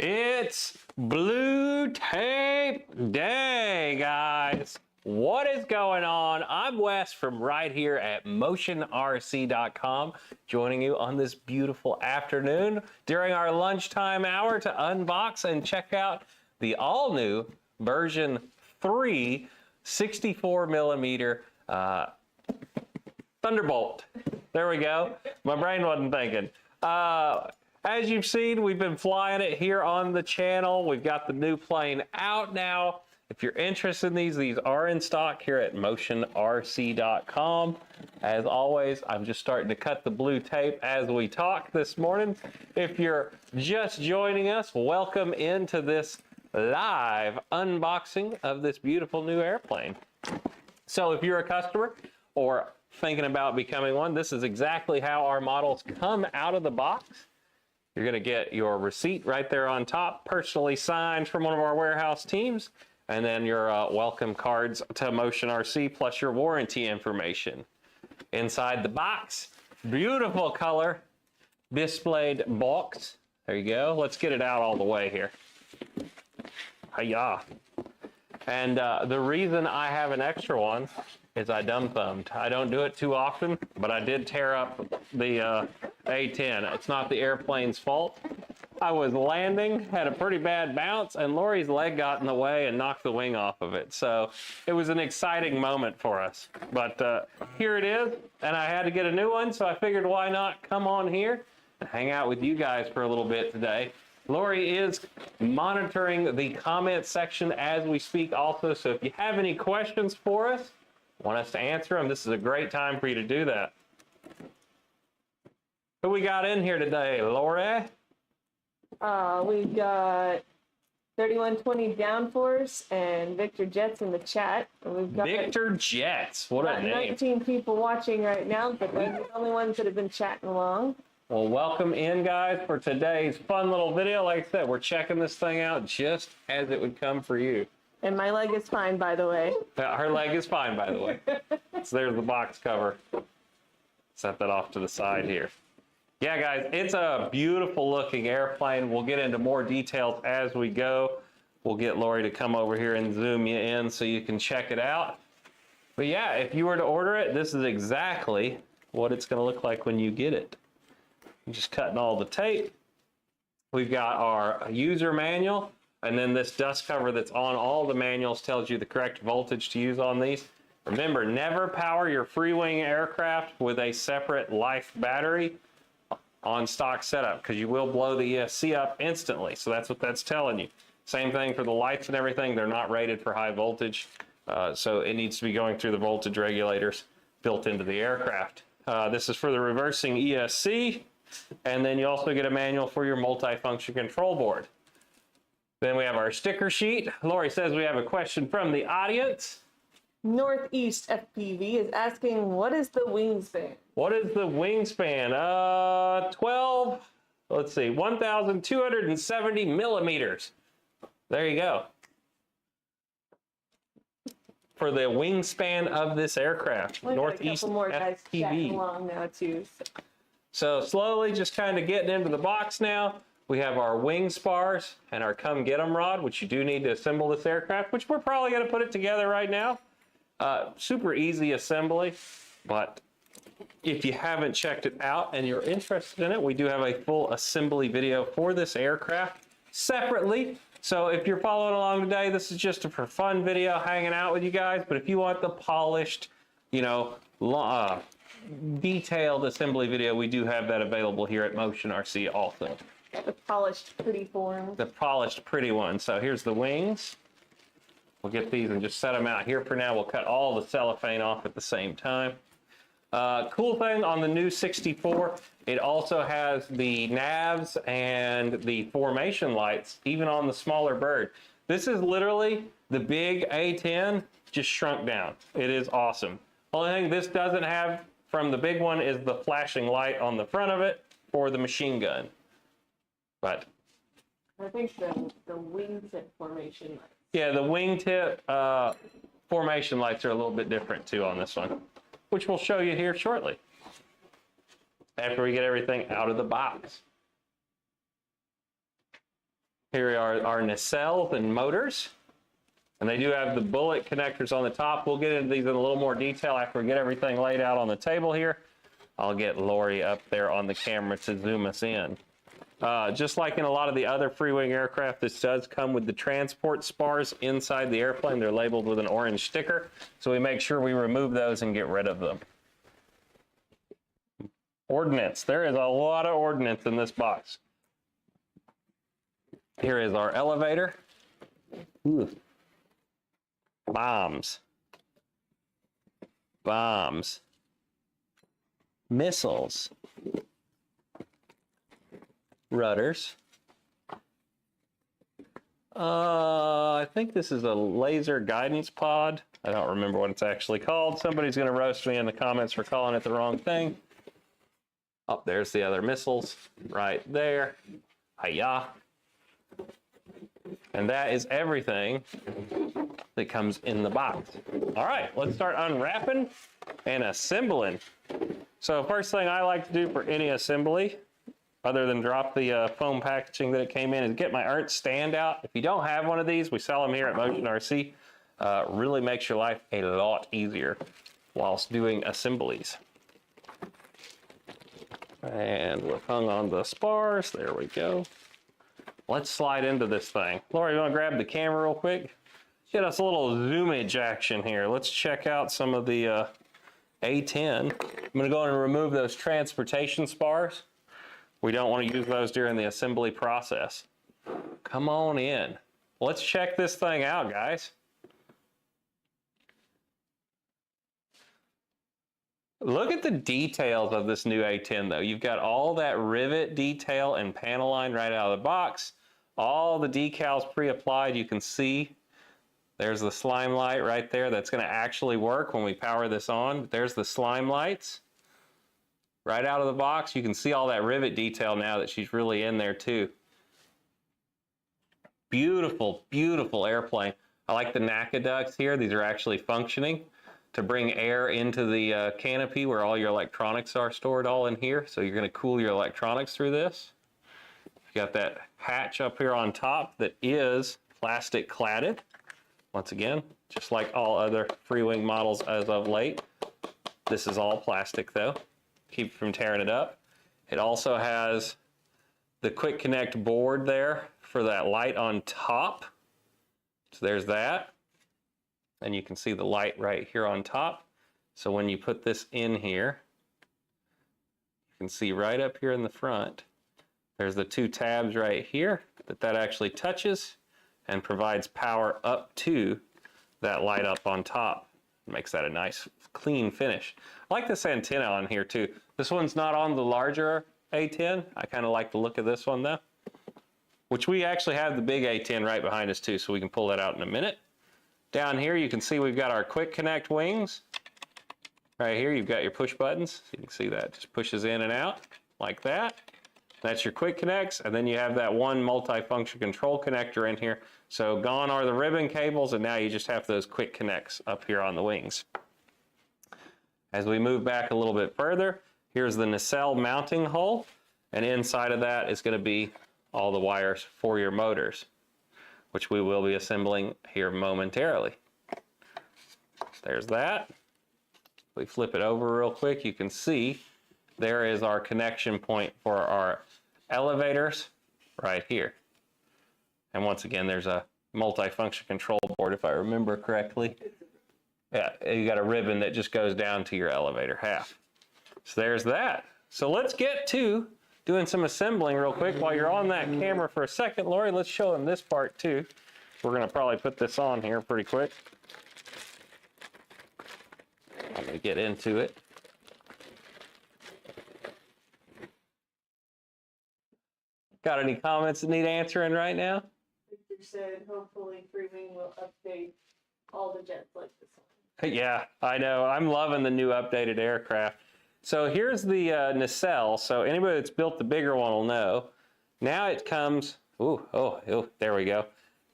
It's blue tape day, guys. What is going on? I'm Wes from right here at motionrc.com, joining you on this beautiful afternoon during our lunchtime hour to unbox and check out the all-new version 3 64 millimeter Thunderbolt. There we go. My brain wasn't thinking. As you've seen, we've been flying it here on the channel. We've got the new plane out now. If you're interested in these are in stock here at motionrc.com. As always, I'm just starting to cut the blue tape as we talk this morning. If you're just joining us, welcome into this live unboxing of this beautiful new airplane. So if you're a customer or thinking about becoming one, this is exactly how our models come out of the box. You're going to get your receipt right there on top, personally signed from one of our warehouse teams, and then your welcome cards to Motion RC plus your warranty information. Inside the box, beautiful color displayed box. There you go. Let's get it out all the way here. Hiya. And the reason I have an extra one is I dumb-thumbed. I don't do it too often, but I did tear up the A-10. It's not the airplane's fault. I was landing, had a pretty bad bounce, and Lori's leg got in the way and knocked the wing off of it. So it was an exciting moment for us. But here it is, and I had to get a new one, so I figured why not come on here and hang out with you guys for a little bit today. Lori is monitoring the comment section as we speak also, so if you have any questions for us, want us to answer them, this is a great time for you to do that. Who we got in here today, Lori? We've got 3120 Downforce and Victor Jets in the chat. And we've got Victor Jets, what a name. 19 people watching right now, but they're the only ones that have been chatting along. Well, welcome in, guys, for today's fun little video. Like I said, we're checking this thing out just as it would come for you. And my leg is fine, by the way. Her leg is fine, by the way. So there's the box cover. Set that off to the side here. Yeah, guys, it's a beautiful looking airplane. We'll get into more details as we go. We'll get Lori to come over here and zoom you in so you can check it out. But yeah, if you were to order it, this is exactly what it's going to look like when you get it. I'm just cutting all the tape. We've got our user manual. And then this dust cover that's on all the manuals tells you the correct voltage to use on these. Remember, never power your Freewing aircraft with a separate life battery on stock setup, because you will blow the ESC up instantly. So that's what that's telling you. Same thing for the lights and everything. They're not rated for high voltage. So it needs to be going through the voltage regulators built into the aircraft. This is for the reversing ESC. And then you also get a manual for your multifunction control board. Then we have our sticker sheet. Lori says we have a question from the audience. Northeast FPV is asking, what is the wingspan? What is the wingspan? 1,270 millimeters. There you go. For the wingspan of this aircraft, Northeast more guys FPV. along now too. So slowly just kind of getting into the box now. We have our wing spars and our come get 'em rod, which you do need to assemble this aircraft, which we're probably going to put it together right now. Super easy assembly, but if you haven't checked it out and you're interested in it, we do have a full assembly video for this aircraft separately. So if you're following along today, this is just a for fun video hanging out with you guys. But if you want the polished, you know, detailed assembly video, we do have that available here at Motion RC also. The polished pretty form. The polished pretty one. So here's the wings. We'll get these and just set them out here for now. We'll cut all the cellophane off at the same time. Cool thing on the new 64, it also has the navs and the formation lights, even on the smaller bird. This is literally the big A-10 just shrunk down. It is awesome. Only thing this doesn't have from the big one is the flashing light on the front of it for the machine gun. But I think the wingtip formation lights. Yeah, the wingtip formation lights are a little bit different too on this one, which we'll show you here shortly after we get everything out of the box. Here are our nacelles and motors. And they do have the bullet connectors on the top. We'll get into these in a little more detail after we get everything laid out on the table here. I'll get Lori up there on the camera to zoom us in. Just like in a lot of the other Freewing aircraft, this does come with the transport spars inside the airplane. They're labeled with an orange sticker, so we make sure we remove those and get rid of them. Ordnance. There is a lot of ordnance in this box. Here is our elevator. Ooh. Bombs. Bombs. Missiles. Rudders. I think this is a laser guidance pod. I don't remember what it's actually called. Somebody's going to roast me in the comments for calling it the wrong thing. Oh, there's the other missiles right there. Hiya. And that is everything that comes in the box. All right, let's start unwrapping and assembling. So first thing I like to do for any assembly, other than drop the foam packaging that it came in, is get my Ernst stand out. If you don't have one of these, we sell them here at Motion RC. Really makes your life a lot easier whilst doing assemblies. And we're hung on the spars. There we go. Let's slide into this thing. Lori, you want to grab the camera real quick? Get us a little zoomage action here. Let's check out some of the A-10. I'm going to go and remove those transportation spars. We don't want to use those during the assembly process. Come on in. Let's check this thing out, guys. Look at the details of this new A-10 though. You've got all that rivet detail and panel line right out of the box. All the decals pre-applied. You can see there's the slime light right there. That's going to actually work when we power this on. There's the slime lights right out of the box. You can see all that rivet detail now that she's really in there too. Beautiful, beautiful airplane. I like the NACA ducts here. These are actually functioning to bring air into the canopy where all your electronics are stored all in here. So you're going to cool your electronics through this. You got that hatch up here on top that is plastic cladded. Once again, just like all other Freewing models as of late. This is all plastic though. Keep from tearing it up. It also has the quick connect board there for that light on top. So there's that. And you can see the light right here on top. So when you put this in here, you can see right up here in the front, there's the two tabs right here that actually touches and provides power up to that light up on top. Makes that a nice clean finish. I like this antenna on here too. This one's not on the larger A-10. I kind of like the look of this one though, which we actually have the big A-10 right behind us too, so we can pull that out in a minute. Down here, you can see we've got our quick connect wings. Right here, you've got your push buttons. You can see that just pushes in and out like that. That's your quick connects. And then you have that one multi-function control connector in here. So gone are the ribbon cables, and now you just have those quick connects up here on the wings. As we move back a little bit further, here's the nacelle mounting hole. And inside of that is going to be all the wires for your motors, which we will be assembling here momentarily. There's that. If we flip it over real quick, you can see there is our connection point for our elevators right here. And once again, there's a multi-function control board, if I remember correctly. Yeah, you got a ribbon that just goes down to your elevator half. So there's that. So let's get to doing some assembling real quick. While you're on that camera for a second, Lori, let's show them this part too. We're gonna probably put this on here pretty quick. I'm gonna get into it. Got any comments that need answering right now? Victor said hopefully Freewing will update all the jets like this one. Yeah, I know. I'm loving the new updated aircraft. So here's the nacelle. So anybody that's built the bigger one will know. Now it comes, there we go.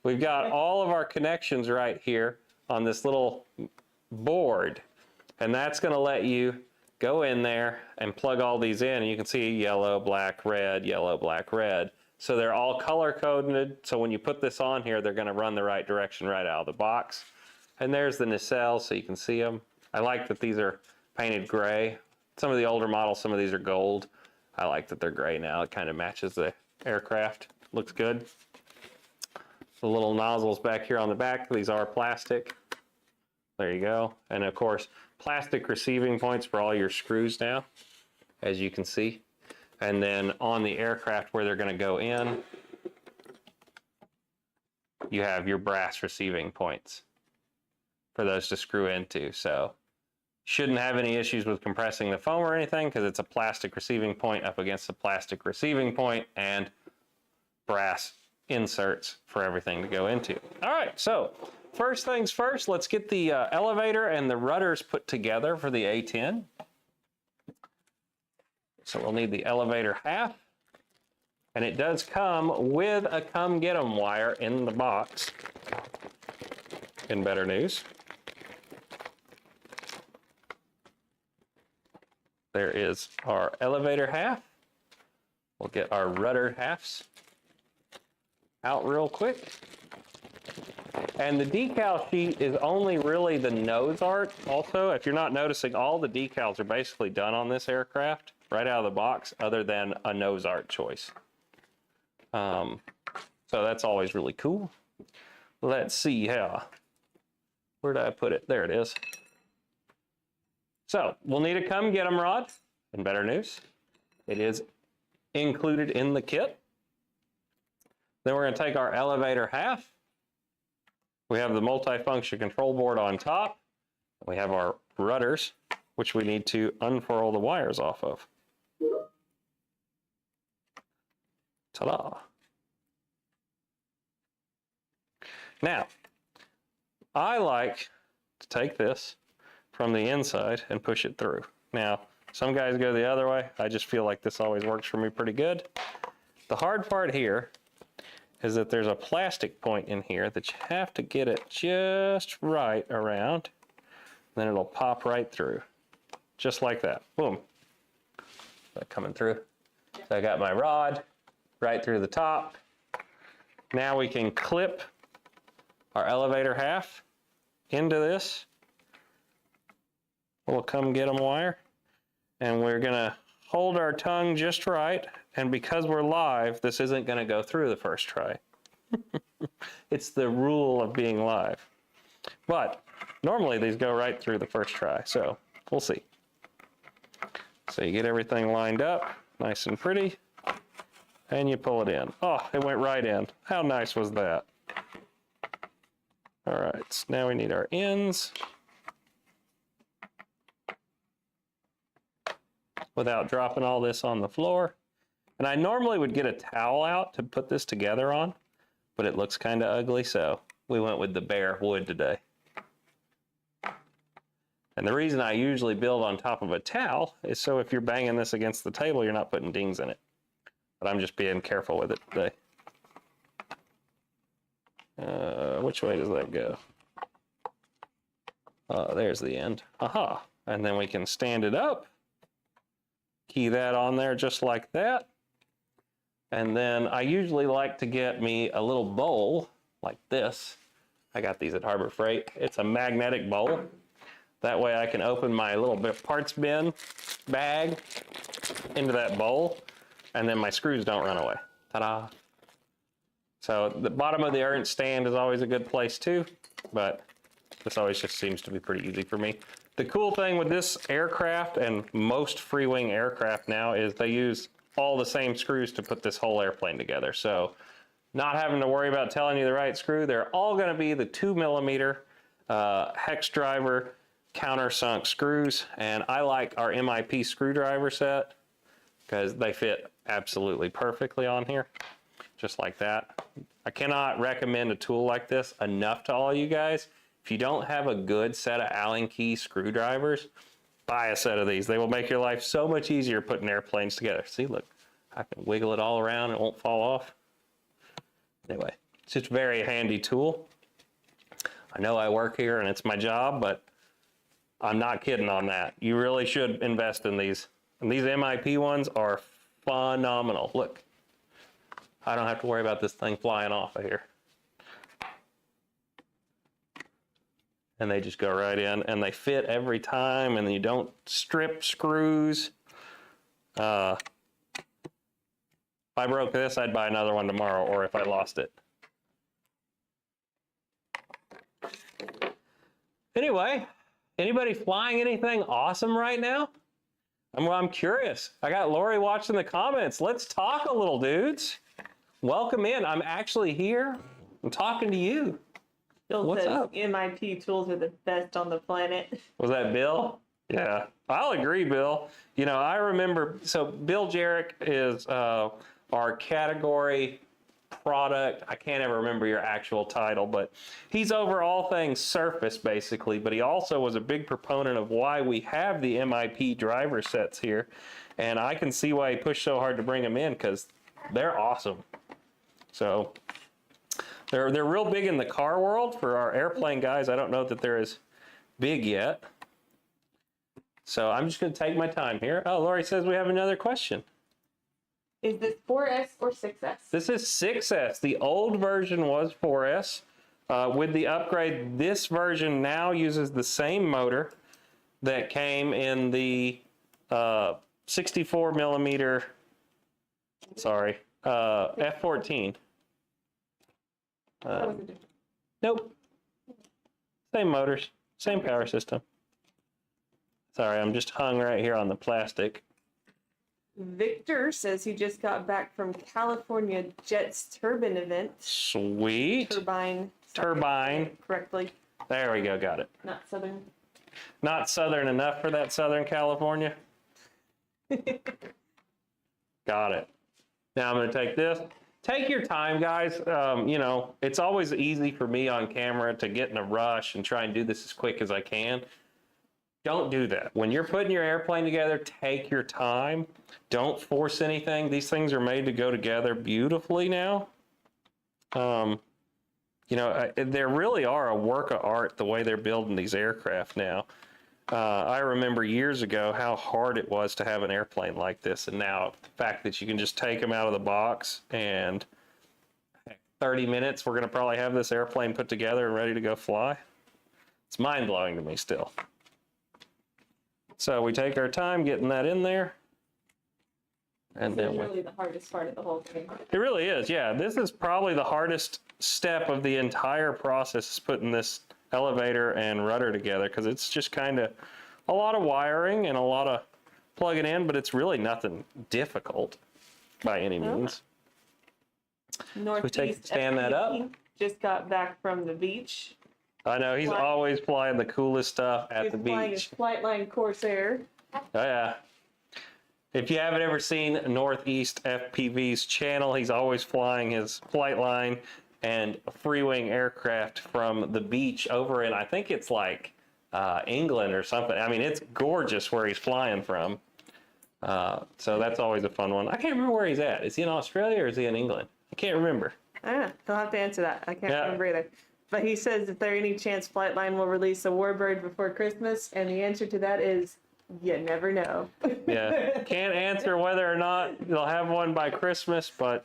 We've got all of our connections right here on this little board. And that's going to let you go in there and plug all these in. And you can see yellow, black, red, yellow, black, red. So they're all color coded. So when you put this on here, they're gonna run the right direction right out of the box. And there's the nacelles, so you can see them. I like that these are painted gray. Some of the older models, some of these are gold. I like that they're gray now. It kind of matches the aircraft. Looks good. The little nozzles back here on the back, these are plastic. There you go. And of course, plastic receiving points for all your screws now, as you can see. And then on the aircraft where they're going to go in, you have your brass receiving points for those to screw into. So shouldn't have any issues with compressing the foam or anything, because it's a plastic receiving point up against a plastic receiving point and brass inserts for everything to go into. All right, so first things first, let's get the elevator and the rudders put together for the A-10. So we'll need the elevator half, and it does come with a come get 'em wire in the box. In better news, there is our elevator half. We'll get our rudder halves out real quick. And the decal sheet is only really the nose art. Also, if you're not noticing, all the decals are basically done on this aircraft right out of the box, other than a nose art choice. So that's always really cool. Let's see how. Where did I put it? There it is. So we'll need a come get 'em rod. And better news, it is included in the kit. Then we're going to take our elevator half. We have the multi-function control board on top. We have our rudders, which we need to unfurl the wires off of. Ta-da! Now, I like to take this from the inside and push it through. Now, some guys go the other way. I just feel like this always works for me pretty good. The hard part here is that there's a plastic point in here that you have to get it just right around. Then it'll pop right through, just like that. Boom. That coming through. So I got my rod right through the top. Now we can clip our elevator half into this. We'll come get 'em wire. And we're gonna hold our tongue just right. And because we're live, this isn't gonna go through the first try. It's the rule of being live. But normally these go right through the first try, so we'll see. So you get everything lined up, nice and pretty, and you pull it in. Oh, it went right in. How nice was that? All right, so now we need our ends. Without dropping all this on the floor. And I normally would get a towel out to put this together on, but it looks kind of ugly, so we went with the bare wood today. And the reason I usually build on top of a towel is so if you're banging this against the table, you're not putting dings in it. But I'm just being careful with it today. Which way does that go? There's the end. Aha. And then we can stand it up. Key that on there just like that. And then I usually like to get me a little bowl like this. I got these at Harbor Freight. It's a magnetic bowl. That way I can open my little parts bin bag into that bowl, and then my screws don't run away. Ta-da. So the bottom of the urn stand is always a good place too, but this always just seems to be pretty easy for me. The cool thing with this aircraft and most Freewing aircraft now is they use all the same screws to put this whole airplane together. So not having to worry about telling you the right screw. They're all going to be the 2mm hex driver countersunk screws. And I like our MIP screwdriver set because they fit absolutely perfectly on here, just like that. I cannot recommend a tool like this enough to all you guys. If you don't have a good set of Allen key screwdrivers, buy a set of these. They will make your life so much easier putting airplanes together. See, look, I can wiggle it all around. It won't fall off. Anyway, it's just a very handy tool. I know I work here and it's my job, but I'm not kidding on that. You really should invest in these. And these MIP ones are phenomenal. Look, I don't have to worry about this thing flying off of here. And they just go right in, and they fit every time, and you don't strip screws. If I broke this, I'd buy another one tomorrow, or if I lost it. Anyway, anybody flying anything awesome right now? I'm curious. I got Lori watching the comments. Let's talk a little, dudes. Welcome in. I'm actually here. I'm talking to you. Bill What's says up? MIP tools are the best on the planet. Was that Bill? Yeah, I'll agree, Bill. You know, I remember, so Bill Jarrett is our category product. I can't ever remember your actual title, but he's over all things surface, basically. But he also was a big proponent of why we have the MIP driver sets here. And I can see why he pushed so hard to bring them in, because they're awesome. So they're real big in the car world. For our airplane guys, I don't know that they're as big yet. So I'm just going to take my time here. Oh, Lori says we have another question. Is this 4S or 6S? This is 6S. The old version was 4S. With the upgrade, this version now uses the same motor that came in the 64 millimeter, F-14. Nope. Same motors, same power system. Sorry, I'm just hung right here on the plastic. Victor says he just got back from California Jet's turbine event. Sweet. Turbine. Turbine. Correctly. There we go, got it. Not Southern. Not Southern enough for that Southern California. Got it. Now I'm going to take this. Take your time, guys. You know, it's always easy for me on camera to get in a rush and try and do this as quick as I can. Don't do that. When you're putting your airplane together, take your time. Don't force anything. These things are made to go together beautifully now. You know, they really are a work of art the way they're building these aircraft now. I remember years ago how hard it was to have an airplane like this, and now the fact that you can just take them out of the box and 30 minutes, we're going to probably have this airplane put together and ready to go fly. It's mind-blowing to me still. So we take our time getting that in there. And This then is really the hardest part of the whole thing. it really is, yeah. This is probably the hardest step of the entire process, is putting this elevator and rudder together, because it's just kind of a lot of wiring and a lot of plugging in, but it's really nothing difficult by any means. Northeast stand that up. FPV just got back from the beach. I know, he's always flying the coolest stuff at the Flying his beach. Flightline Corsair. Oh yeah. If you haven't ever seen Northeast FPV's channel, he's always flying his Flightline and Freewing aircraft from the beach over in, I think it's like England or something. I mean, it's gorgeous where he's flying from. So that's always a fun one. I can't remember where he's at. Is he in Australia or is he in England? I can't remember. He'll have to answer that. I can't remember either. But he says if there any chance Flightline will release a Warbird before Christmas, and the answer to that is you never know. Yeah, can't answer whether or not they'll have one by Christmas, but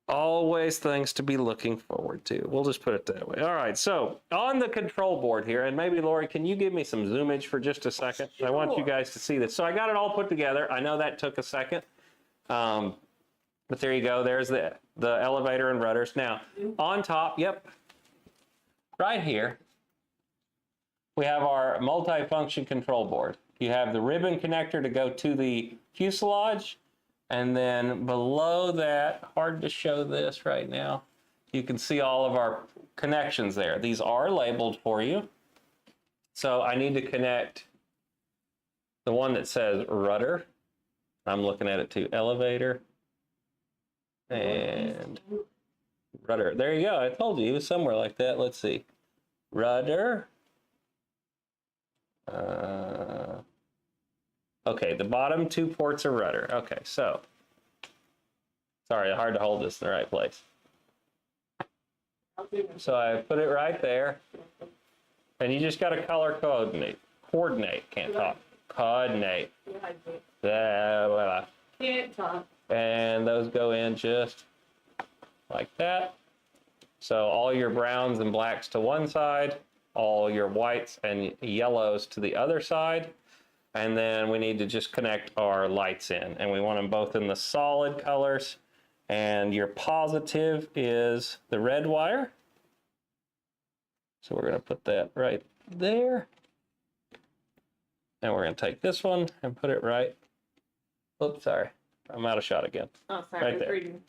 always things to be looking forward to. We'll just put it that way. All right, so on the control board here, and maybe Lori, can you give me some zoomage for just a second? I want you guys to see this. So I got it all put together. I know that took a second, but there you go. There's the elevator and rudders. Now on top, yep, right here, we have our multi-function control board. You have the ribbon connector to go to the fuselage. And then below that, hard to show this right now, you can see all of our connections there. These are labeled for you. So I need to connect the one that says rudder. I'm looking at it too. Elevator and rudder. There you go. I told you it was somewhere like that. Let's see. Rudder. Okay, the bottom two ports are rudder. Okay, so, sorry, hard to hold this in the right place. So I put it right there, and you just got to color coordinate, can't talk, coordinate. Can't talk. And those go in just like that. So all your browns and blacks to one side, all your whites and yellows to the other side. And then we need to just connect our lights in, and we want them both in the solid colors. And your positive is the red wire. So we're going to put that right there. And we're going to take this one and put it right. Oops, sorry. I'm out of shot again. Oh, sorry. Right I was there. reading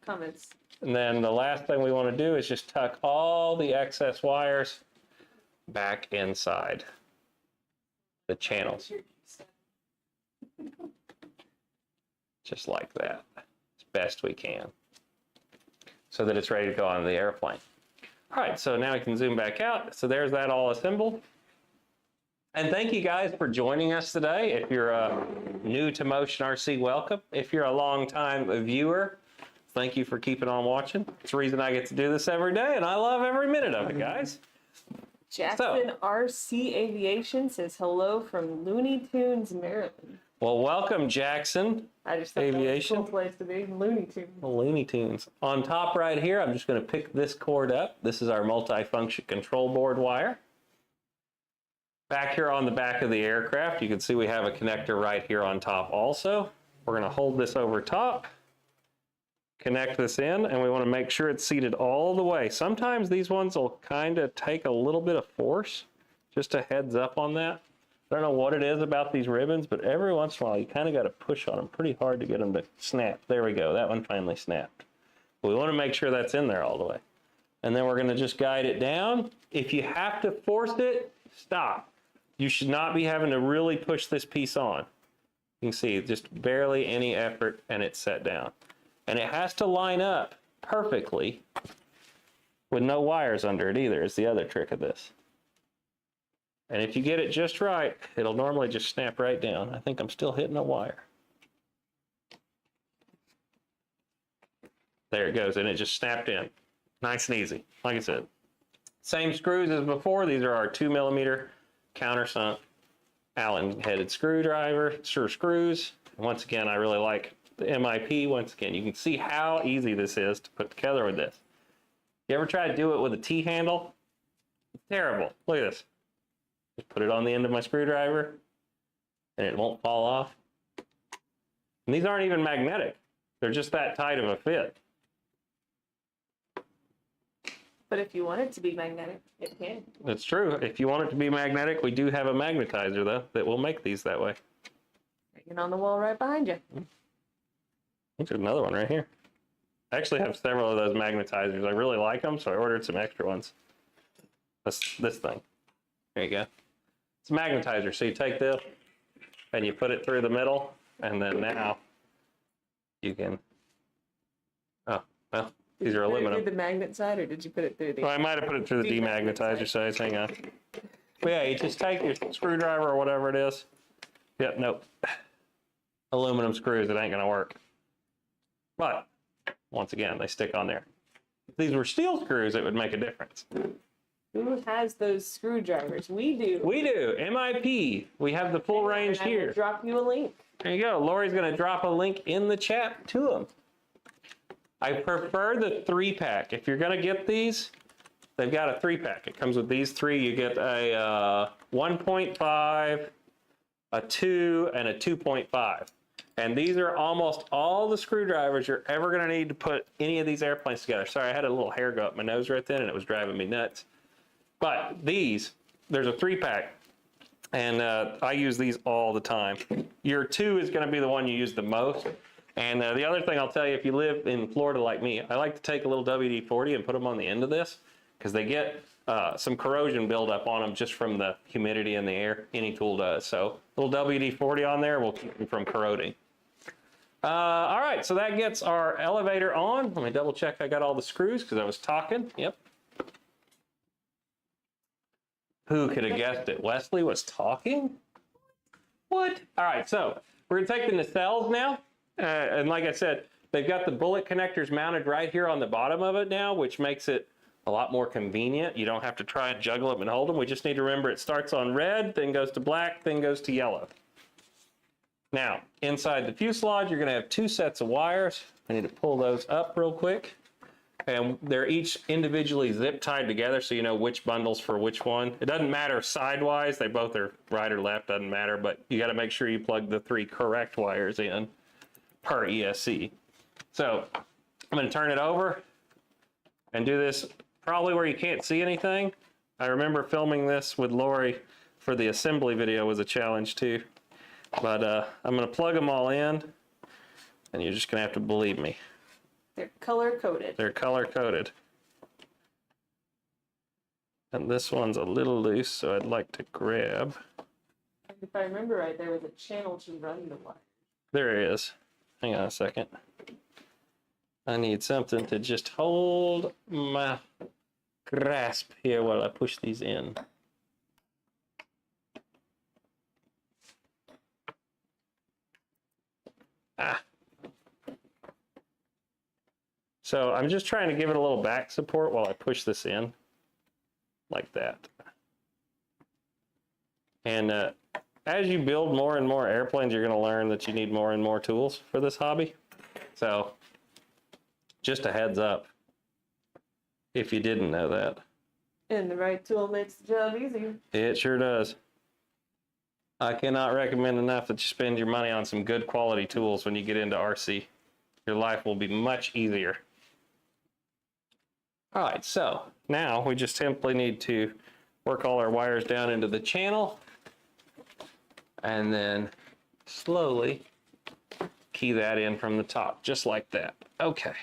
comments. And then the last thing we want to do is just tuck all the excess wires back inside the channels. Just like that, as best we can, so that it's ready to go on the airplane. All right, so now we can zoom back out. So there's that all assembled. And thank you guys for joining us today. If you're new to Motion RC, welcome. If you're a long-time viewer, thank you for keeping on watching. It's the reason I get to do this every day, and I love every minute of it, guys. Jackson RC Aviation says hello from Looney Tunes, Maryland. Well, welcome, Jackson. I just thought Aviation. that was a cool place to be. Looney Tunes. Looney Tunes. On top right here, I'm just going to pick this cord up. This is our multi-function control board wire. Back here on the back of the aircraft, you can see we have a connector right here on top also. We're going to hold this over top, connect this in, and we want to make sure it's seated all the way. Sometimes these ones will kind of take a little bit of force. Just a heads up on that. I don't know what it is about these ribbons, but every once in a while you kind of got to push on them pretty hard to get them to snap. There we go. That one finally snapped. But we want to make sure that's in there all the way. And then we're going to just guide it down. If you have to force it, stop. You should not be having to really push this piece on. You can see just barely any effort and it's set down. And it has to line up perfectly with no wires under it either, is the other trick of this. And if you get it just right, it'll normally just snap right down. I think I'm still hitting a wire. There it goes, and it just snapped in. Nice and easy, like I said. Same screws as before. These are our 2mm countersunk Allen-headed screws. Once again, I really like the MIP. Once again, you can see how easy this is to put together with this. You ever try to do it with a T-handle? It's terrible. Look at this. Just put it on the end of my screwdriver and it won't fall off. And these aren't even magnetic. They're just that tight of a fit. But if you want it to be magnetic, it can. That's true. If you want it to be magnetic, we do have a magnetizer though that will make these that way. Hanging on the wall right behind you. There's another one right here. I actually have several of those magnetizers. I really like them, so I ordered some extra ones. This thing. There you go. It's a magnetizer. So you take this and you put it through the middle, and then now you can. Oh, well, these are aluminum. Did you put it through the magnet side, or did you put it through the? Well, I might have put it through the demagnetizer side. Hang on. But yeah, you just take your screwdriver or whatever it is. Yep, nope. Aluminum screws, it ain't gonna work. But once again, they stick on there. If these were steel screws, it would make a difference. Who has those screwdrivers? We do. We do. MIP. We have the full range and I here. will drop you a link. There you go. Lori's going to drop a link in the chat to them. I prefer the 3-pack. If you're going to get these, they've got a 3-pack. It comes with these three. You get a 1.5, a 2, and a 2.5. And these are almost all the screwdrivers you're ever going to need to put any of these airplanes together. Sorry, I had a little hair go up my nose right then, and it was driving me nuts. But these, there's a 3-pack, and I use these all the time. Your 2 is going to be the one you use the most. And the other thing I'll tell you, if you live in Florida like me, I like to take a little WD-40 and put them on the end of this, because they get some corrosion buildup on them just from the humidity in the air. Any tool does. So a little WD-40 on there will keep them from corroding. All right, so that gets our elevator on. Let me double check I got all the screws, because I was talking. Yep. Who could have guessed it? Wesley was talking? What? All right, so we're gonna take the nacelles now. And like I said, they've got the bullet connectors mounted right here on the bottom of it now, which makes it a lot more convenient. You don't have to try and juggle them and hold them. We just need to remember it starts on red, then goes to black, then goes to yellow. Now, inside the fuselage, you're going to have 2 sets of wires. I need to pull those up real quick. And they're each individually zip tied together so you know which bundle's for which one. It doesn't matter sidewise. They both are right or left, doesn't matter. But you got to make sure you plug the 3 correct wires in per ESC. So I'm going to turn it over and do this probably where you can't see anything. I remember filming this with Lori for the assembly video was a challenge too. But I'm going to plug them all in, and you're just going to have to believe me. They're color-coded. They're color-coded. And this one's a little loose, so I'd like to grab. If I remember right, there was a channel to run the wire. There is. Hang on a second. I need something to just hold my grasp here while I push these in. Ah. So I'm just trying to give it a little back support while I push this in, like that. And as you build more and more airplanes, you're going to learn that you need more and more tools for this hobby. So just a heads up, if you didn't know that. And the right tool makes the job easier. It sure does. I cannot recommend enough that you spend your money on some good quality tools when you get into RC. Your life will be much easier. All right, so now we just simply need to work all our wires down into the channel and then slowly key that in from the top, just like that. Okay.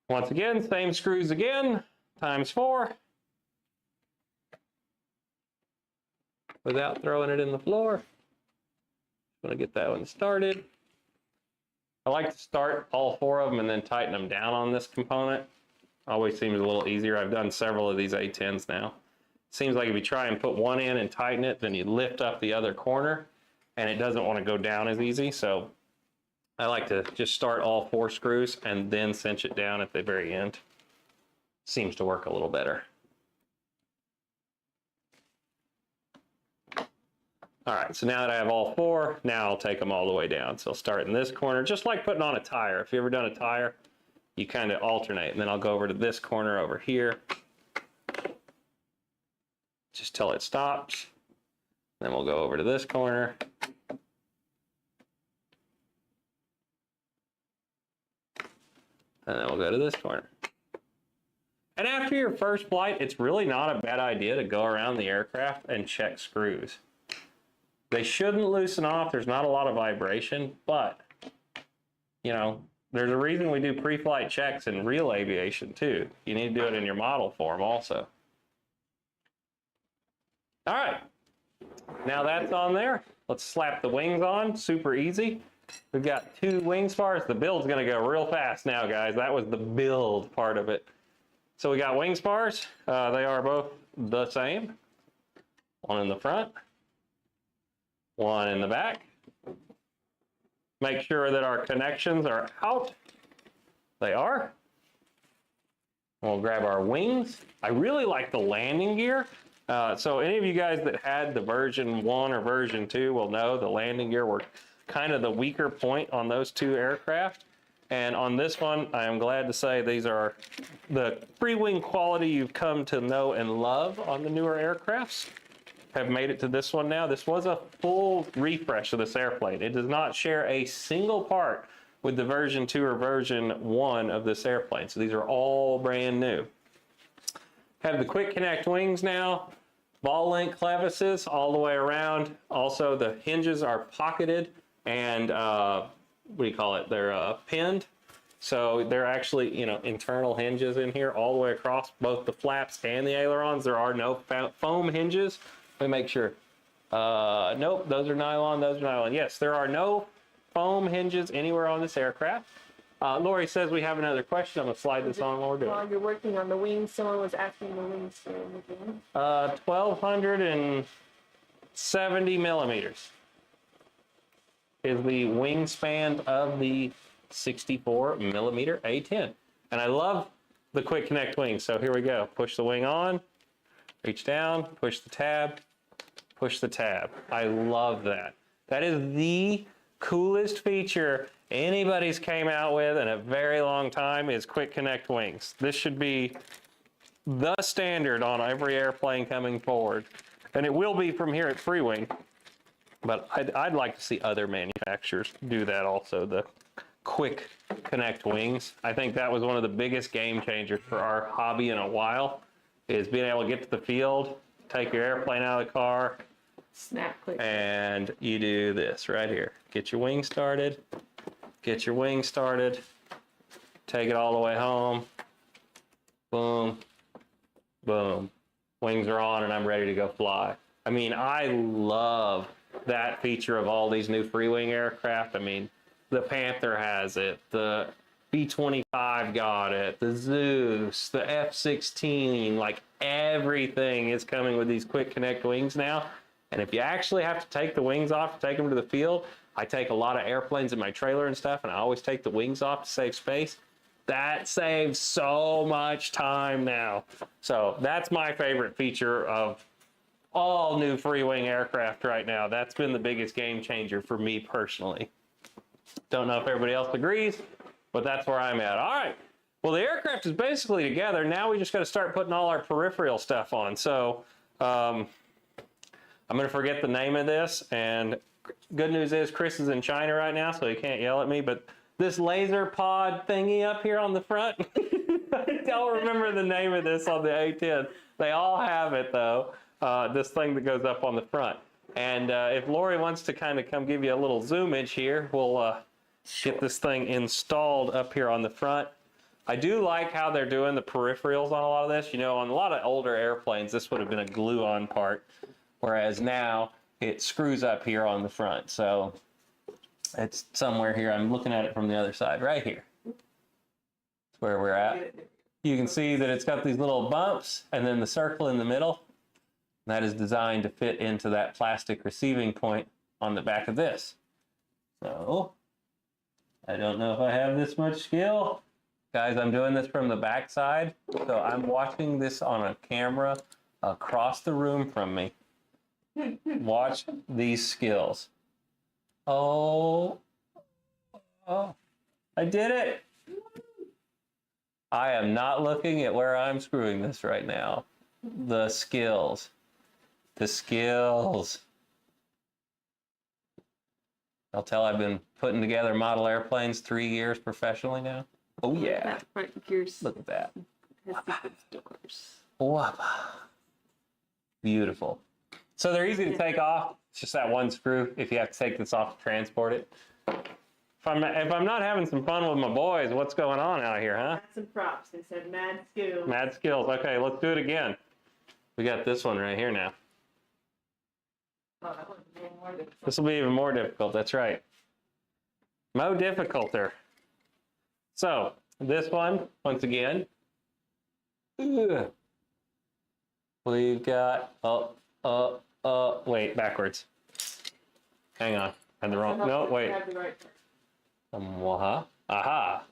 Once again, same screws again, times 4. Without throwing it in the floor. I'm gonna get that one started. I like to start all 4 of them and then tighten them down on this component. Always seems a little easier. I've done several of these A-10s now. Seems like if you try and put one in and tighten it, then you lift up the other corner and it doesn't want to go down as easy. So I like to just start all 4 screws and then cinch it down at the very end. Seems to work a little better. All right, so now that I have all 4, now I'll take them all the way down. So I'll start in this corner, just like putting on a tire. If you've ever done a tire, you kind of alternate, and then I'll go over to this corner over here, just till it stops. Then we'll go over to this corner. And then we'll go to this corner. And after your first flight, it's really not a bad idea to go around the aircraft and check screws. They shouldn't loosen off. There's not a lot of vibration, but, you know, there's a reason we do pre-flight checks in real aviation too. You need to do it in your model form also. All right, now that's on there. Let's slap the wings on, super easy. We've got 2 wing spars. The build's gonna go real fast now, guys. That was the build part of it. So we got wing spars. They are both the same. One in the front, one in the back. Make sure that our connections are out. They are. We'll grab our wings. I really like the landing gear. So any of you guys that had the version 1 or version 2 will know the landing gear were kind of the weaker point on those 2 aircraft. And on this one, I am glad to say these are the Freewing quality you've come to know and love on the newer aircrafts. Have made it to this one now. This was a full refresh of this airplane. It does not share a single part with the version 2 or version 1 of this airplane. So these are all brand new. Have the quick connect wings now, ball link clevises all the way around. Also the hinges are pocketed and what do you call it? They're pinned. So they're actually, you know, internal hinges in here all the way across both the flaps and the ailerons. There are no foam hinges. Let me make sure. Nope, those are nylon, those are nylon. Yes, there are no foam hinges anywhere on this aircraft. Lori says we have another question. I'm gonna slide this on while we're doing it. While you're working on the wings, someone was asking the wings for anything. 1,270 millimeters is the wingspan of the 64 millimeter A-10. And I love the quick connect wings. So here we go. Push the wing on, reach down, push the tab, push the tab. I love that. That is the coolest feature anybody's came out with in a very long time is quick connect wings. This should be the standard on every airplane coming forward. And it will be from here at Freewing. But I'd like to see other manufacturers do that also, the quick connect wings. I think that was one of the biggest game changers for our hobby in a while, is being able to get to the field, take your airplane out of the car, Snap click. and you do this right here. Get your wing started, take it all the way home, boom, boom. Wings are on and I'm ready to go fly. I mean, I love that feature of all these new Freewing aircraft. I mean, the Panther has it, the B-25 got it, the Zeus, the F-16, like everything is coming with these quick connect wings now. And if you actually have to take the wings off to take them to the field, I take a lot of airplanes in my trailer and stuff, and I always take the wings off to save space. That saves so much time now. So that's my favorite feature of all new Freewing aircraft right now. That's been the biggest game changer for me personally. Don't know if everybody else agrees, but that's where I'm at. All right. Well, the aircraft is basically together. Now we just got to start putting all our peripheral stuff on. So I'm going to forget the name of this. And good news is Chris is in China right now, so he can't yell at me. But this laser pod thingy up here on the front, I don't remember the name of this on the A-10. They all have it, though, this thing that goes up on the front. And if Lori wants to kind of come give you a little zoomage here, we'll get this thing installed up here on the front. I do like how they're doing the peripherals on a lot of this. You know, on a lot of older airplanes, this would have been a glue-on part, whereas now it screws up here on the front. So it's somewhere here. I'm looking at it from the other side, right here. That's where we're at. You can see that it's got these little bumps and then the circle in the middle. That is designed to fit into that plastic receiving point on the back of this. So I don't know if I have this much skill. Guys, I'm doing this from the back side. So I'm watching this on a camera across the room from me. Watch these skills. Oh, I did it. I am not looking at where I'm screwing this right now. The skills. The skills. I'll tell I've been putting together model airplanes 3 years professionally now. Oh yeah. That front gears. Look at that. Has sequence doors. Whoppa. Beautiful. So they're easy to take off. It's just that one screw if you have to take this off to transport it. If I'm not having some fun with my boys, what's going on out here, huh? That's some props. They said mad skills. Mad skills. Okay, let's do it again. We got this one right here now. Oh, that one's even more difficult. This will be even more difficult. That's right. More difficulter. So this one, once again, we've got, wait, backwards. Hang on. Had the wrong, no, wait. Aha. Aha.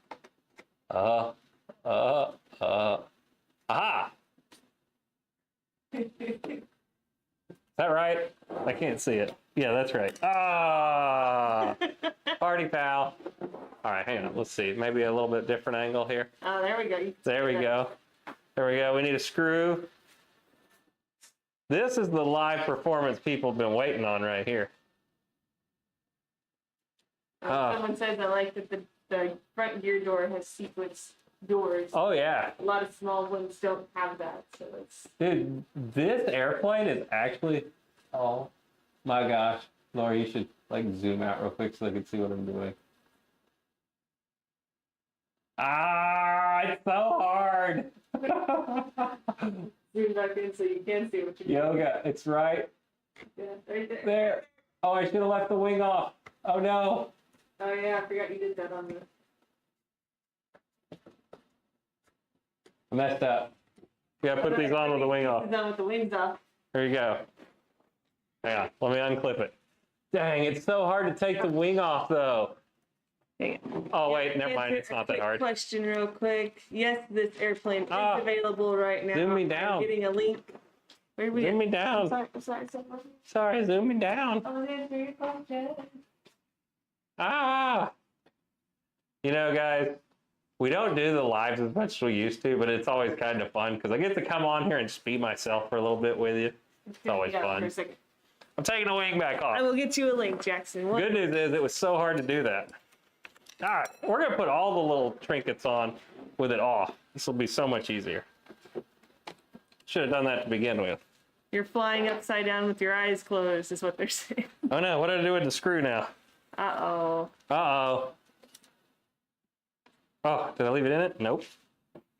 Aha. Is that right? I can't see it. Yeah, that's right. Ah, party foul. All right, hang on. Let's see. Maybe a little bit different angle here. Oh, there we go. There we go. There we go. We need a screw. This is the live performance people have been waiting on right here. Someone says I like that the front gear door has sequence doors. Oh, yeah. A lot of small ones don't have that, so it's... Dude, this airplane is actually, oh my gosh. Laura, you should like zoom out real quick so they can see what I'm doing. Ah, it's so hard. Zoom back in so you can see what you're doing. Yoga, it's right Yeah, right there. there. Oh, I should have left the wing off. Oh no. Oh yeah, I forgot you did that on the... I messed up. Yeah, put these on with the wing off. It's on with the wings off. There you go. Hang on, let me unclip it. Dang, it's so hard to take the wing off though. Dang it. Oh wait, never mind, it's not that hard. Question real quick. Yes, this airplane is Ah, available right now. zoom me I'm down. getting a link Where are we Zoom at? me down. Sorry. Sorry, zoom me down. Oh, there's your function. Ah! You know, guys, we don't do the lives as much as we used to, but it's always kind of fun because I get to come on here and speak myself for a little bit with you. It's always fun. For a second. I'm taking the wing back off. I will get you a link, Jackson. What? Good news is it was so hard to do that. All right, we're gonna put all the little trinkets on with it off. This will be so much easier. Should have done that to begin with. You're flying upside down with your eyes closed, is what they're saying. Oh no, what did I do with the screw now? Uh-oh. Uh-oh. Oh, did I leave it in it? Nope.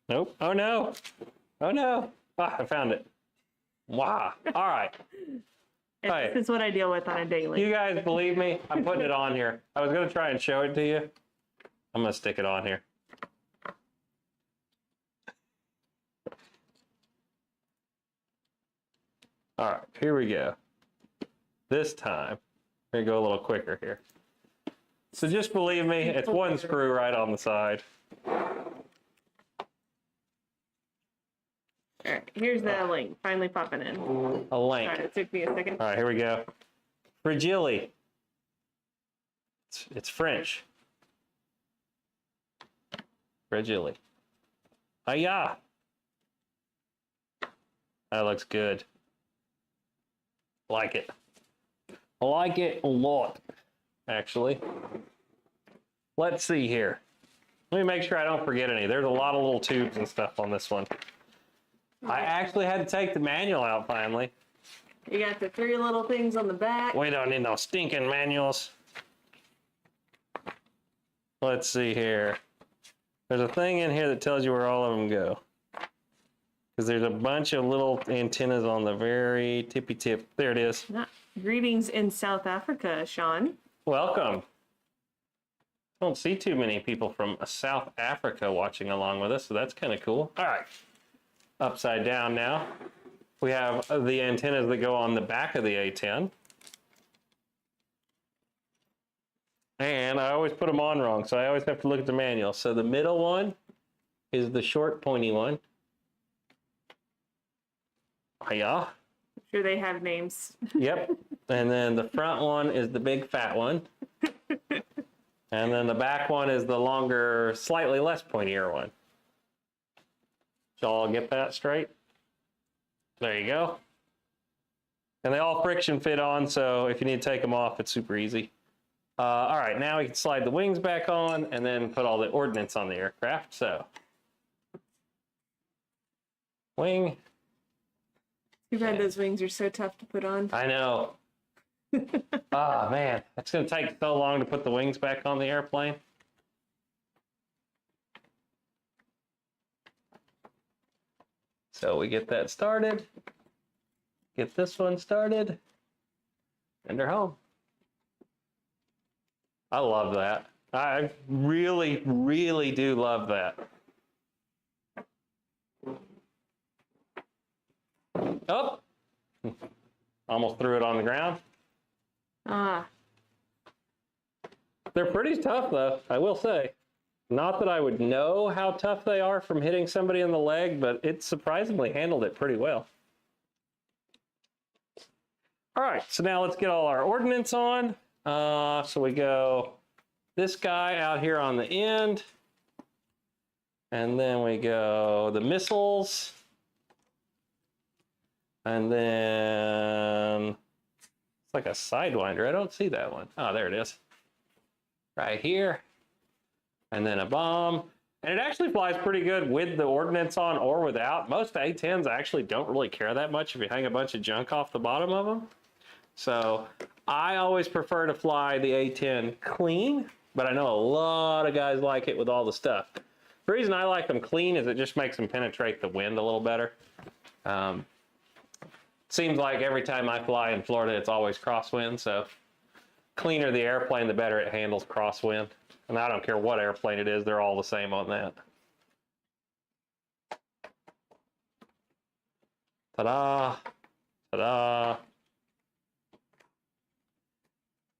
Nope. Oh no. Oh no. Ah, I found it. Wow. All right. And Hey. this is what I deal with on a daily. You guys believe me? I'm putting it on here. I was going to try and show it to you. I'm going to stick it on here. All right, here we go. This time, we're going to go a little quicker here. So just believe me, it's one screw right on the side. All right, here's the link. Finally popping in. A All link. right, it took me a second. All right, here we go. Fragile. It's French. Fragile. Hiya. That looks good. Like it. I like it a lot, actually. Let's see here. Let me make sure I don't forget any. There's a lot of little tubes and stuff on this one. I actually had to take the manual out finally. You got the 3 little things on the back. We don't need no stinking manuals. Let's see here. There's a thing in here that tells you where all of them go. Because there's a bunch of little antennas on the very tippy tip. There it is. Greetings in South Africa, Sean. Welcome. Don't see too many people from South Africa watching along with us, so that's kind of cool. All right. Upside down now. We have the antennas that go on the back of the A-10. And I always put them on wrong, so I always have to look at the manual. So the middle one is the short, pointy one. Yeah. I'm sure they have names. Yep. And then the front one is the big fat one. And then the back one is the longer, slightly less pointier one. Did y'all get that straight? There you go. And they all friction fit on, so if you need to take them off, it's super easy. All right, now we can slide the wings back on and then put all the ordnance on the aircraft. So, wing. Too bad those wings are so tough to put on. I know. Oh, man. It's going to take so long to put the wings back on the airplane. So we get that started. Get this one started. And they're home. I love that. I really, really do love that. Oh, almost threw it on the ground. Ah, They're pretty tough, though, I will say. Not that I would know how tough they are from hitting somebody in the leg, but it surprisingly handled it pretty well. All right, so now let's get all our ordnance on. So we go this guy out here on the end. And then we go the missiles. And then it's like a Sidewinder. I don't see that one. Oh, there it is. Right here. And then a bomb. And it actually flies pretty good with the ordnance on or without. Most A-10s actually don't really care that much if you hang a bunch of junk off the bottom of them. So I always prefer to fly the A-10 clean, but I know a lot of guys like it with all the stuff. The reason I like them clean is it just makes them penetrate the wind a little better. Seems like every time I fly in Florida, it's always crosswind, so cleaner the airplane, the better it handles crosswind. And I don't care what airplane it is, they're all the same on that. Ta-da! Ta-da!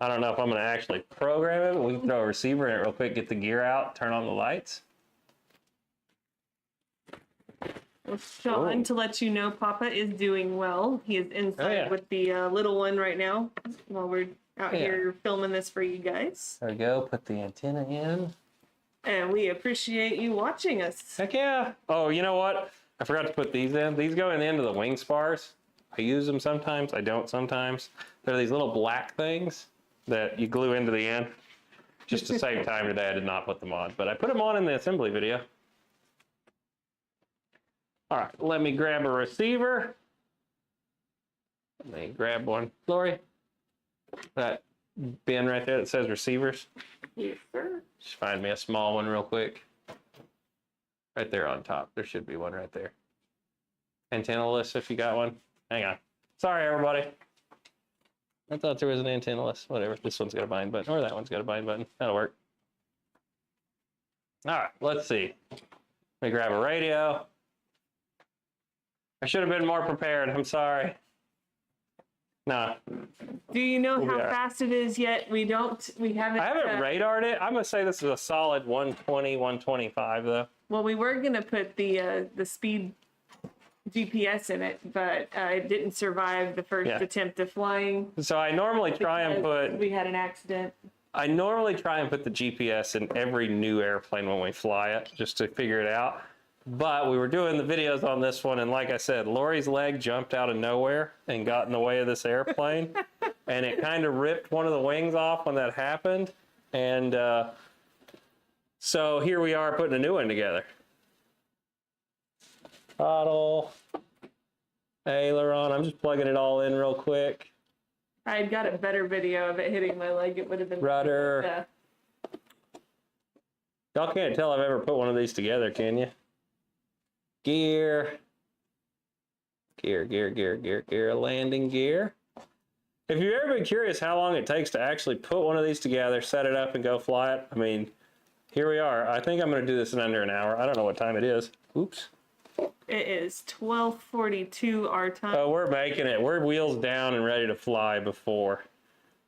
I don't know if I'm going to actually program it, but we can throw a receiver in it real quick, get the gear out, turn on the lights. Sean, to let you know, Papa is doing well. He is inside with the little one right now while we're out here filming this for you guys. There we go. Put the antenna in. And we appreciate you watching us. Heck yeah. Oh, you know what? I forgot to put these in. These go in the end of the wing spars. I use them sometimes. I don't sometimes. They're these little black things that you glue into the end. Just to save time today, I did not put them on. But I put them on in the assembly video. All right, let me grab a receiver. Let me grab one. Lori, that bin right there that says receivers. Yes, sir. Just find me a small one real quick. Right there on top. There should be one right there. Antenna list if you got one. Hang on. Sorry, everybody. I thought there was an antenna list. Whatever. This one's got a bind button, or that one's got a bind button. That'll work. All right, let's see. Let me grab a radio. I should have been more prepared. I'm sorry. No. Do you know how fast it is yet? We haven't. I haven't radared it. I'm gonna say this is a solid 120, 125 though. Well, we were gonna put the speed GPS in it, but it didn't survive the first attempt of flying. So I normally try and put. We had an accident. I normally try and put the GPS in every new airplane when we fly it, just to figure it out. But we were doing the videos on this one, and like I said, Lori's leg jumped out of nowhere and got in the way of this airplane, and it kind of ripped one of the wings off when that happened. And so here we are putting a new one together. Throttle, aileron. I'm just plugging it all in real quick. I had got a better video of it hitting my leg. It would have been rudder. Y'all can't tell I've ever put one of these together, can you? Gear, landing gear. If you've ever been curious how long it takes to actually put one of these together, set it up, and go fly it, I mean, here we are. I think I'm going to do this in under an hour. I don't know what time it is. Oops. It is 12:42 our time. Oh, we're making it. We're wheels down and ready to fly before.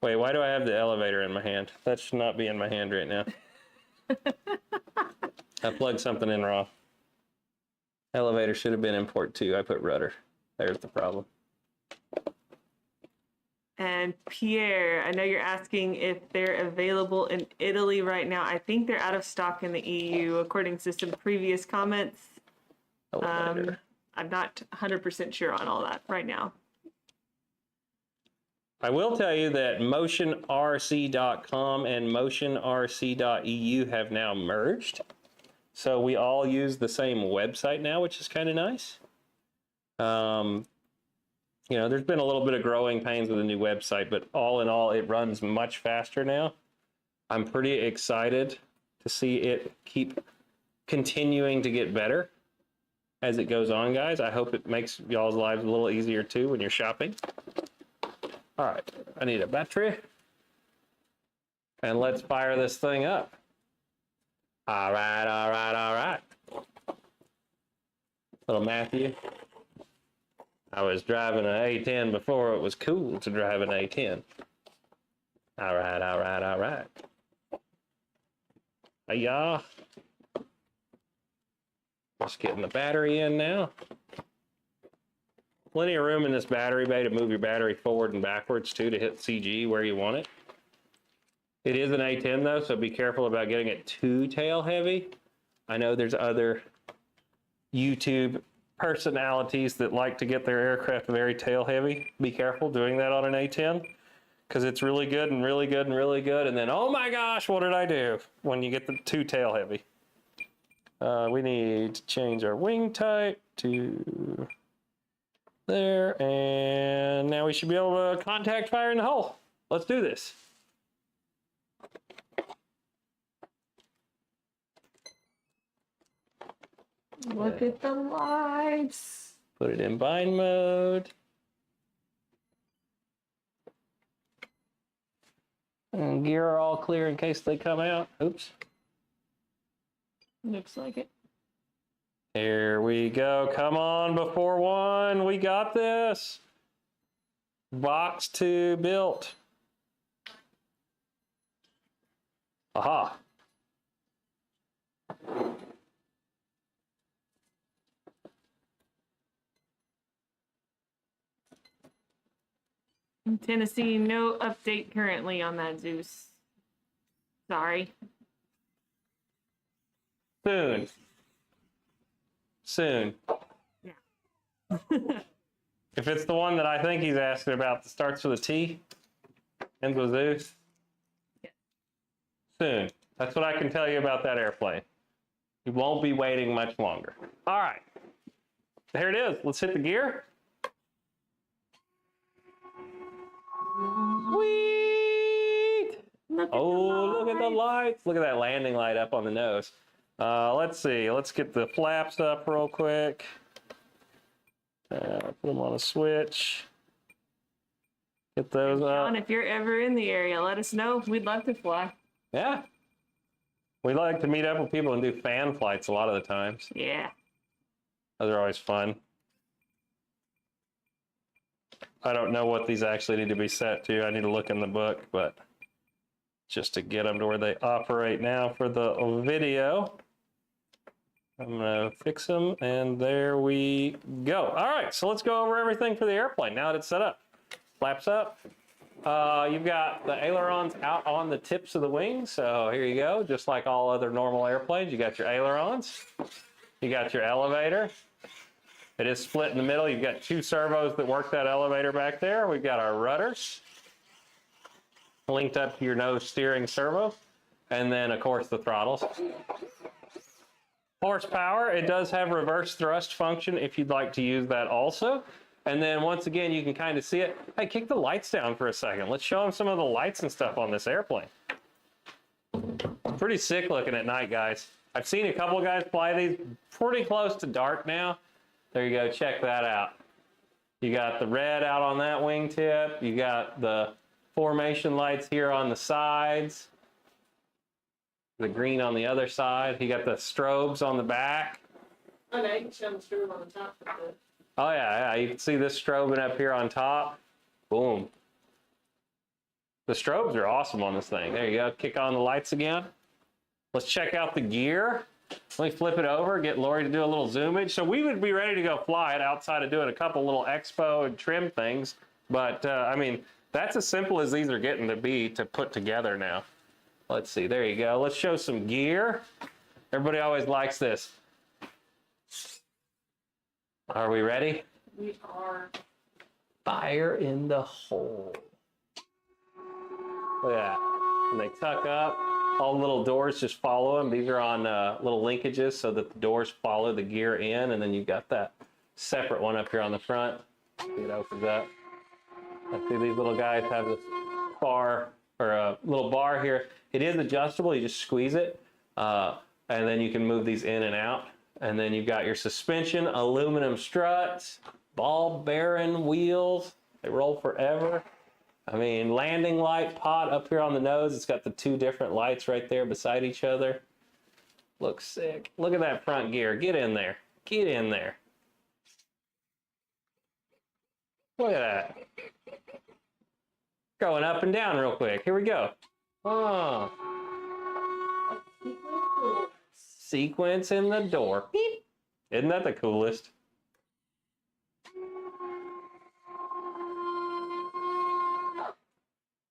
Wait, why do I have the elevator in my hand? That should not be in my hand right now. I plugged something in wrong. Elevator should have been in port 2. I put rudder. There's the problem. And Pierre, I know you're asking if they're available in Italy right now. I think they're out of stock in the EU, according to some previous comments. I'm not 100% sure on all that right now. I will tell you that motionrc.com and motionrc.eu have now merged. So we all use the same website now, which is kind of nice. You know, there's been a little bit of growing pains with the new website, but all in all, it runs much faster now. I'm pretty excited to see it keep continuing to get better as it goes on, guys. I hope it makes y'all's lives a little easier too when you're shopping. All right, I need a battery. And let's fire this thing up. All right, all right, all right. Little Matthew. I was driving an A-10 before it was cool to drive an A-10. All right, all right, all right. Hey, y'all. Just getting the battery in now. Plenty of room in this battery bay to move your battery forward and backwards too, to hit CG where you want it. It is an A-10 though, so be careful about getting it too tail heavy. I know there's other YouTube personalities that like to get their aircraft very tail heavy. Be careful doing that on an A-10, because it's really good and really good and really good, and then, oh my gosh, what did I do when you get the too tail heavy? We need to change our wing type to there, and now we should be able to contact fire in the hole. Let's do this. Look at the lights. Put it in bind mode. And gear are all clear in case they come out. Oops. Looks like it. Here we go. Come on, before one. We got this. Box 2 built. Aha. In Tennessee, no update currently on that, Zeus. Sorry. Soon. Soon. Yeah. If it's the one that I think he's asking about that starts with a T, ends with Zeus. Yeah. Soon. That's what I can tell you about that airplane. You won't be waiting much longer. All right. There it is. Let's hit the gear. Sweet! Look Look at the lights. Look at that landing light up on the nose. Let's see. Let's get the flaps up real quick. Put them on a switch. Get those up. John, if you're ever in the area, let us know. We'd love to fly. Yeah. We like to meet up with people and do fan flights a lot of the times. Yeah. Those are always fun. I don't know what these actually need to be set to. I need to look in the book, but just to get them to where they operate now for the video. I'm gonna fix them, and there we go. All right, so let's go over everything for the airplane now that it's set up. Flaps up. You've got the ailerons out on the tips of the wings, so here you go. Just like all other normal airplanes, you got your ailerons. You got your elevator. It is split in the middle. You've got two servos that work that elevator back there. We've got our rudders linked up to your nose steering servo, and then of course the throttles. Horsepower, it does have reverse thrust function if you'd like to use that also. And then once again, you can kind of see it. Hey, kick the lights down for a second. Let's show them some of the lights and stuff on this airplane. Pretty sick looking at night, guys. I've seen a couple guys fly these pretty close to dark now. There you go, check that out. You got the red out on that wingtip. You got the formation lights here on the sides. The green on the other side. You got the strobes on the back. Oh, no, you can show them the strobe on the top. Oh yeah, you can see this strobing up here on top. Boom. The strobes are awesome on this thing. There you go, kick on the lights again. Let's check out the gear. Let me flip it over, get Lori to do a little zoomage. So we would be ready to go fly it outside of doing a couple little expo and trim things. But I mean, that's as simple as these are getting to be to put together now. Let's see, there you go. Let's show some gear. Everybody always likes this. Are we ready? We are. Fire in the hole. Look at that. When they tuck up, all the little doors just follow them. These are on little linkages so that the doors follow the gear in, and then you've got that separate one up here on the front. It opens up. I see these little guys have this bar, or a little bar here. It is adjustable. You just squeeze it, and then you can move these in and out. And then you've got your suspension, aluminum struts, ball bearing wheels. They roll forever. I mean, landing light pot up here on the nose. It's got the two different lights right there beside each other. Looks sick. Look at that front gear. Get in there. Get in there. Look at that. Going up and down real quick. Here we go. Oh. Sequence in the door. Beep. Isn't that the coolest?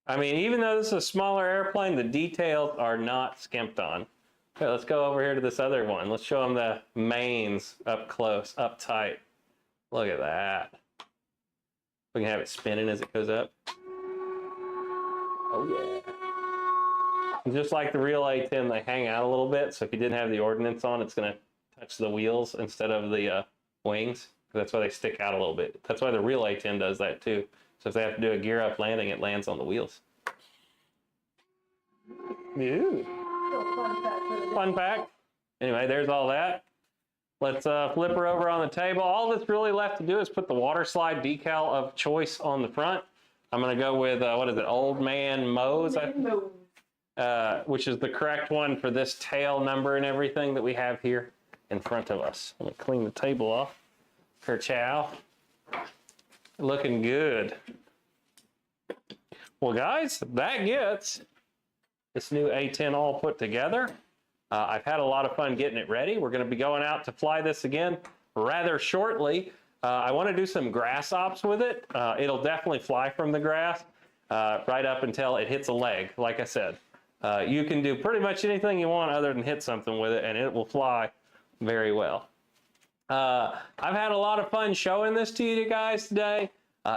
I mean, even though this is a smaller airplane, the details are not skimped on. Okay, let's go over here to this other one. Let's show them the mains up close, up tight. Look at that. We can have it spinning as it goes up. Oh yeah. Just like the real A-10, they hang out a little bit. So if you didn't have the ordnance on, it's going to touch the wheels instead of the wings. That's why they stick out a little bit. That's why the real A-10 does that too. So if they have to do a gear up landing, it lands on the wheels. Ooh. Fun fact. Anyway, there's all that. Let's flip her over on the table. All that's really left to do is put the water slide decal of choice on the front. I'm going to go with, what is it, Old Man Moe's? Which is the correct one for this tail number and everything that we have here in front of us. Let me clean the table off. Kerchow. Looking good. Well, guys, that gets this new A-10 all put together. I've had a lot of fun getting it ready. We're going to be going out to fly this again rather shortly. I want to do some grass ops with it. It'll definitely fly from the grass right up until it hits a leg, like I said. You can do pretty much anything you want other than hit something with it, and it will fly very well. I've had a lot of fun showing this to you guys today.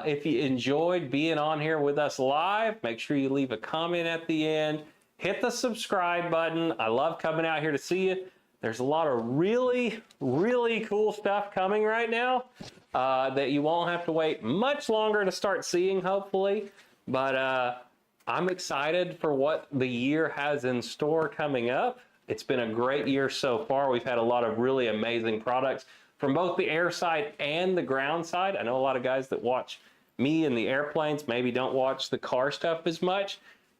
If you enjoyed being on here with us live, make sure you leave a comment at the end. Hit the subscribe button. I love coming out here to see you. There's a lot of really, really cool stuff coming right now that you won't have to wait much longer to start seeing, hopefully. But I'm excited for what the year has in store coming up. It's been a great year so far. We've had a lot of really amazing products from both the air side and the ground side. I know a lot of guys that watch me in the airplanes maybe don't watch the car stuff as much.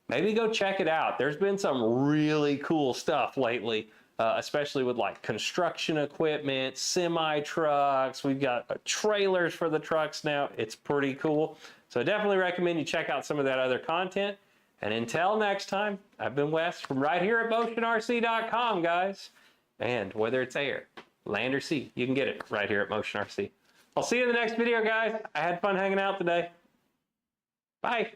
Maybe go check it out. There's been some really cool stuff lately, especially with like construction equipment, semi trucks. We've got trailers for the trucks now. It's pretty cool. So I definitely recommend you check out some of that other content. And until next time, I've been Wes from right here at motionrc.com, guys. And whether it's air, land, or sea, you can get it right here at Motion RC. I'll see you in the next video, guys. I had fun hanging out today. Bye.